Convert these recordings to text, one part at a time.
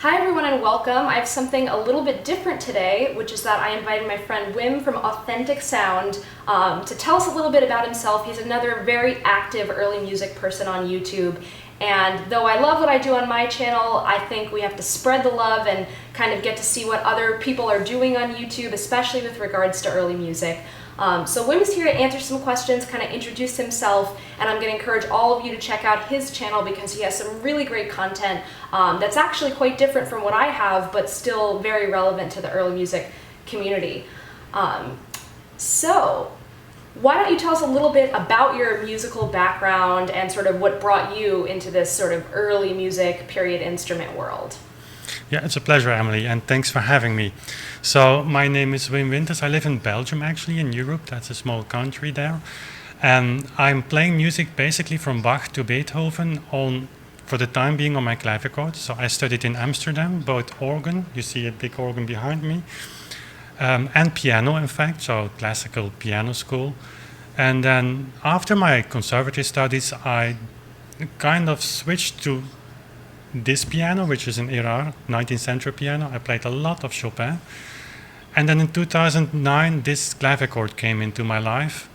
Hi everyone and welcome. I have something a little bit different today, which is that I invited my friend Wim from Authentic Sound to tell us a little bit about himself. He's another very active early music person on YouTube. And though I love what I do on my channel, I think we have to spread the love and kind of get to see what other people are doing on YouTube, especially with regards to early music. So Wim is here to answer some questions, kind of introduce himself, and I'm going to encourage all of you to check out his channel because he has some really great content that's actually quite different from what I have, but still very relevant to the early music community. So why don't you tell us a little bit about your musical background and sort of what brought you into this sort of early music period instrument world? Yeah, it's a pleasure, Emily, and thanks for having me. So my name is Wim Winters. I live in Belgium, actually, in Europe. That's a small country there. And I'm playing music basically from Bach to Beethoven for the time being, on my clavichord. So I studied in Amsterdam, both organ, you see a big organ behind me, and piano, in fact, so classical piano school. And then after my conservatory studies, I kind of switched to this piano, which is an Erard 19th century piano. I played a lot of Chopin. And then in 2009, this clavichord came into my life,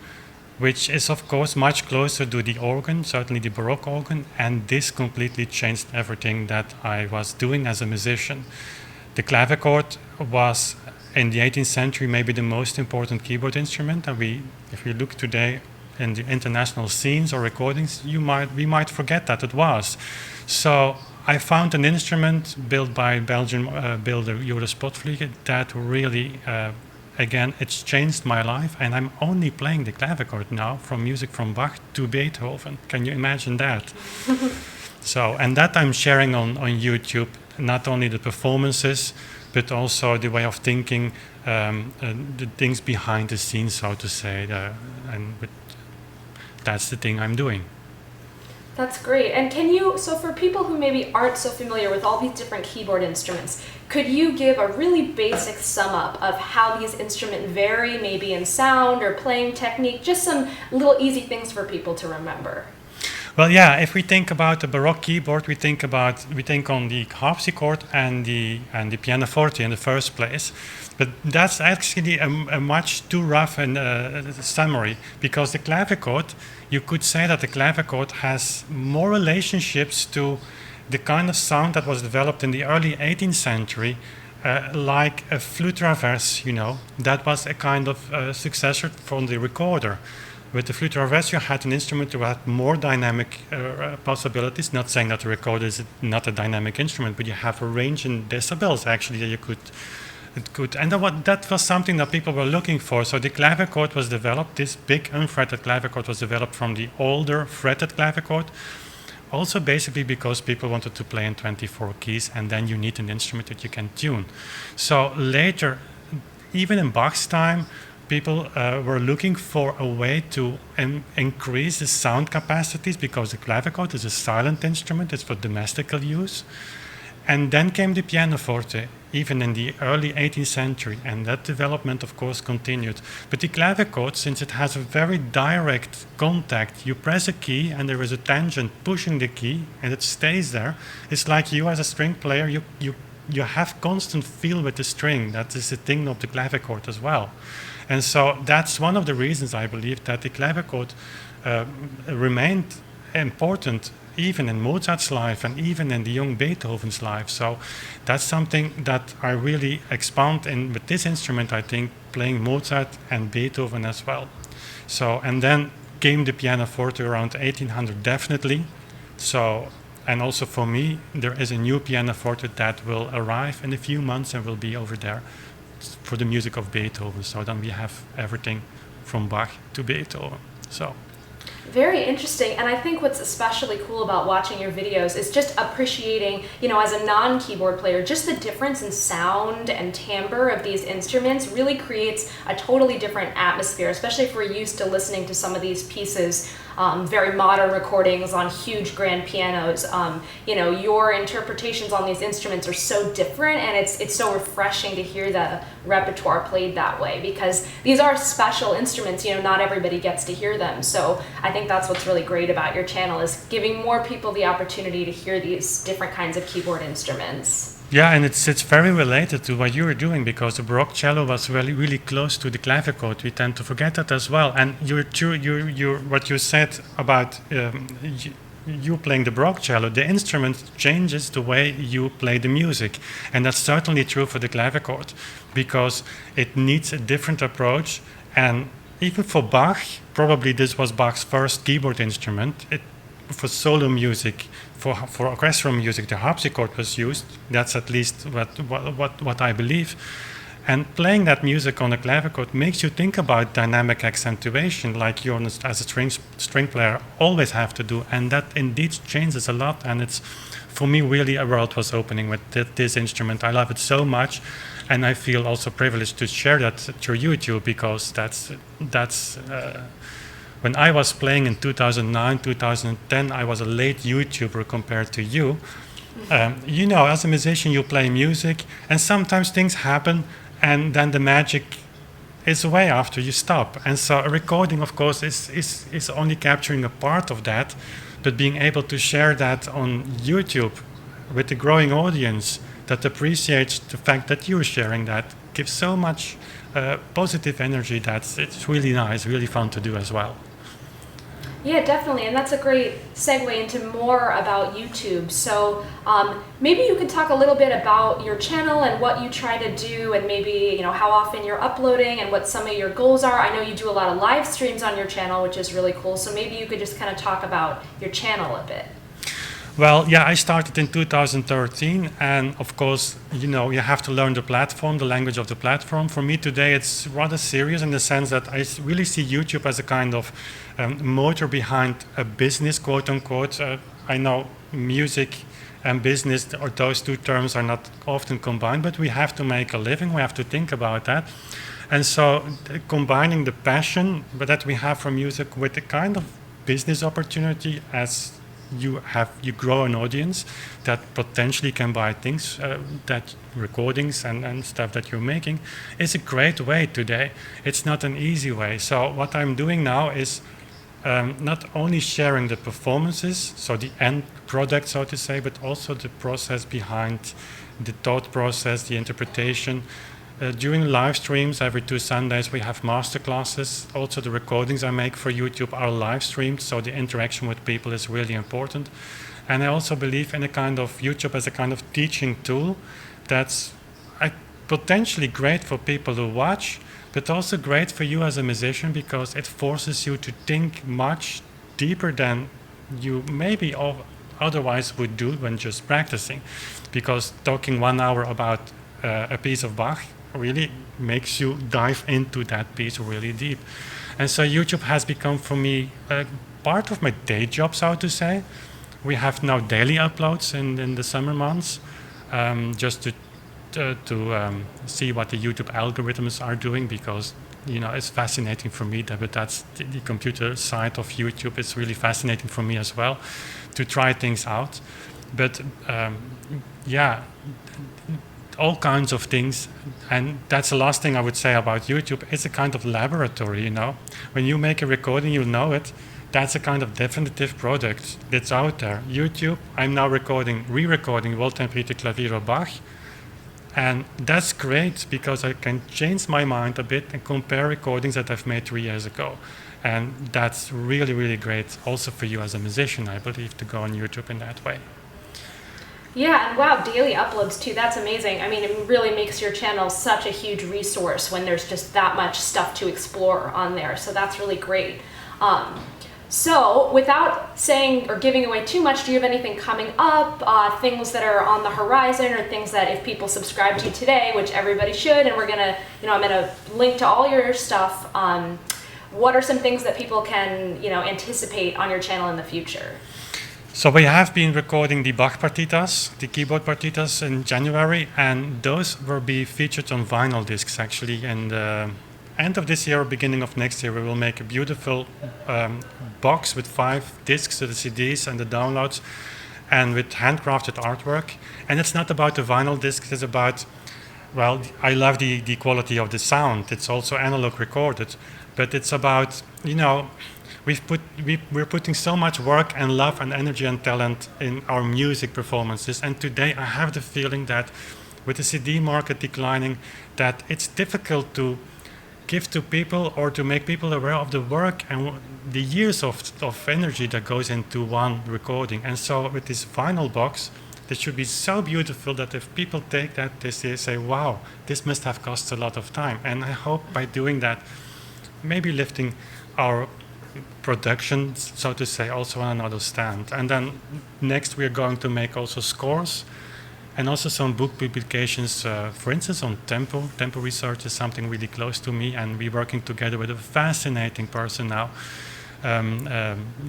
which is of course much closer to the organ, certainly the baroque organ, and this completely changed everything that I was doing as a musician. The clavichord was, in the 18th century, maybe the most important keyboard instrument, and if you look today in the international scenes or recordings, we might forget that it was. So I found an instrument built by Belgian builder Joris Potvliegen that really, again, it's changed my life, and I'm only playing the clavichord now, from music from Bach to Beethoven. Can you imagine that? So, and that I'm sharing on YouTube, not only the performances, but also the way of thinking, the things behind the scenes, so to say, that's the thing I'm doing. That's great. And so for people who maybe aren't so familiar with all these different keyboard instruments, could you give a really basic sum up of how these instruments vary, maybe in sound or playing technique, just some little easy things for people to remember? Well, yeah, if we think about the baroque keyboard, we think on the harpsichord and the pianoforte in the first place. But that's actually a much too rough summary, because the clavichord, you could say that the clavichord has more relationships to the kind of sound that was developed in the early 18th century, like a flute traverse, that was a kind of successor from the recorder. With the flute traverse, you had an instrument that had more dynamic possibilities. Not saying that the recorder is not a dynamic instrument, but you have a range in decibels actually that you could. And that was something that people were looking for. So the clavichord was developed. This big unfretted clavichord was developed from the older fretted clavichord. Also, basically because people wanted to play in 24 keys, and then you need an instrument that you can tune. So later, even in Bach's time, people were looking for a way to increase the sound capacities, because the clavichord is a silent instrument, it's for domestical use. And then came the pianoforte, even in the early 18th century, and that development, of course, continued. But the clavichord, since it has a very direct contact, you press a key and there is a tangent pushing the key, and it stays there. It's like you, as a string player, you have constant feel with the string. That is the thing of the clavichord as well. And so that's one of the reasons I believe that the clavichord remained important even in Mozart's life and even in the young Beethoven's life. So that's something that I really expound in with this instrument, I think, playing Mozart and Beethoven as well. So, and then came the pianoforte around 1800, definitely. So, and also for me, there is a new pianoforte that will arrive in a few months and will be over there for the music of Beethoven. So then we have everything from Bach to Beethoven. So. Very interesting, and I think what's especially cool about watching your videos is just appreciating, as a non-keyboard player, just the difference in sound and timbre of these instruments really creates a totally different atmosphere, especially if we're used to listening to some of these pieces, very modern recordings on huge grand pianos. Your interpretations on these instruments are so different, and it's so refreshing to hear the repertoire played that way, because these are special instruments, not everybody gets to hear them. So I think that's what's really great about your channel, is giving more people the opportunity to hear these different kinds of keyboard instruments. Yeah, and it's very related to what you were doing because the baroque cello was really close to the clavichord. We tend to forget that as well. And what you said about you playing the baroque cello, the instrument changes the way you play the music, and that's certainly true for the clavichord because it needs a different approach. And even for Bach, probably this was Bach's first keyboard instrument. For solo music, for orchestral music, the harpsichord was used. That's at least what I believe. And playing that music on a clavichord makes you think about dynamic accentuation, like you as a string player always have to do. And that indeed changes a lot. And it's, for me, really a world was opening with this instrument. I love it so much. And I feel also privileged to share that through YouTube because that's when I was playing in 2009, 2010, I was a late YouTuber compared to you. You know, as a musician, you play music, and sometimes things happen, and then the magic is away after you stop. And so a recording, of course, is only capturing a part of that, but being able to share that on YouTube with a growing audience that appreciates the fact that you're sharing that gives so much positive energy that it's really nice, really fun to do as well. Yeah, definitely, and that's a great segue into more about YouTube. So maybe you can talk a little bit about your channel and what you try to do, and maybe how often you're uploading and what some of your goals are. I know you do a lot of live streams on your channel, which is really cool. So maybe you could just kind of talk about your channel a bit. Well, yeah, I started in 2013, and of course, you have to learn the platform, the language of the platform. For me today, it's rather serious in the sense that I really see YouTube as a kind of motor behind a business, quote unquote. I know music and business, or those two terms are not often combined, but we have to make a living, we have to think about that. And so combining the passion that we have for music with the kind of business opportunity as you grow an audience that potentially can buy things, that recordings and stuff that you're making, is a great way today. It's not an easy way. So what I'm doing now is not only sharing the performances, so the end product, so to say, but also the process behind the thought process, the interpretation. During live streams, every 2 Sundays, we have master classes. Also, the recordings I make for YouTube are live streamed, so the interaction with people is really important. And I also believe in a kind of YouTube as a kind of teaching tool that's potentially great for people who watch, but also great for you as a musician because it forces you to think much deeper than you maybe otherwise would do when just practicing. Because talking 1 hour about a piece of Bach really makes you dive into that piece really deep. And so YouTube has become for me part of my day job, so to say. We have now daily uploads in the summer months, just to see what the YouTube algorithms are doing, because it's fascinating for me but that's the computer side of YouTube. It's really fascinating for me as well to try things out. But yeah, all kinds of things, and that's the last thing I would say about YouTube. It's a kind of laboratory, When you make a recording, you know it. That's a kind of definitive product that's out there. YouTube, I'm now re-recording Wohltemperierter Klavier Bach, and that's great because I can change my mind a bit and compare recordings that I've made 3 years ago. And that's really, really great also for you as a musician, I believe, to go on YouTube in that way. Yeah, and wow, daily uploads too, that's amazing. I mean, it really makes your channel such a huge resource when there's just that much stuff to explore on there, so that's really great. So without saying or giving away too much, do you have anything coming up, things that are on the horizon, or things that if people subscribe to you today, which everybody should, and we're gonna, I'm gonna link to all your stuff, what are some things that people can, anticipate on your channel in the future? So we have been recording the Bach partitas, the keyboard partitas in January, and those will be featured on vinyl discs actually. And end of this year or beginning of next year, we will make a beautiful box with 5 discs, so the CDs and the downloads, and with handcrafted artwork. And it's not about the vinyl discs, it's about, well, I love the quality of the sound. It's also analog recorded, but it's about, we're putting so much work and love and energy and talent in our music performances. And today I have the feeling that with the CD market declining, that it's difficult to give to people or to make people aware of the work and the years of energy that goes into one recording. And so with this vinyl box, this should be so beautiful that if people take that, they say, wow, this must have cost a lot of time. And I hope by doing that, maybe lifting our production, so to say, also on another stand. And then next we're going to make also scores and also some book publications, for instance, on tempo. Tempo research is something really close to me, and we're working together with a fascinating person now,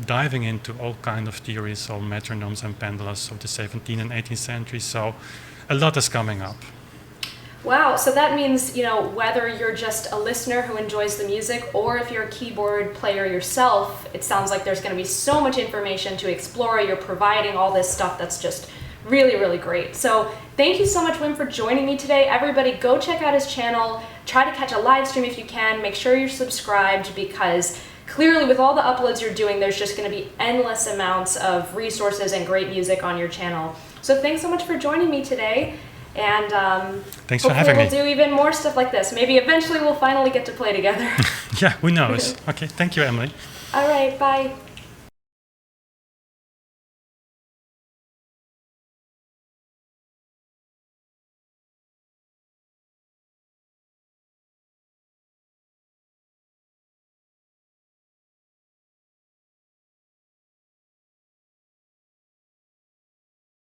diving into all kind of theories of metronomes and pendulas of the 17th and 18th century. So a lot is coming up. Wow, so that means, whether you're just a listener who enjoys the music or if you're a keyboard player yourself, it sounds like there's going to be so much information to explore. You're providing all this stuff that's just really, really great. So thank you so much, Wim, for joining me today. Everybody, go check out his channel. Try to catch a live stream if you can. Make sure you're subscribed, because clearly with all the uploads you're doing, there's just going to be endless amounts of resources and great music on your channel. So thanks so much for joining me today. And thanks for having me. We'll do even more stuff like this. Maybe eventually we'll finally get to play together. Yeah, who knows? Okay, thank you, Emily. All right, bye.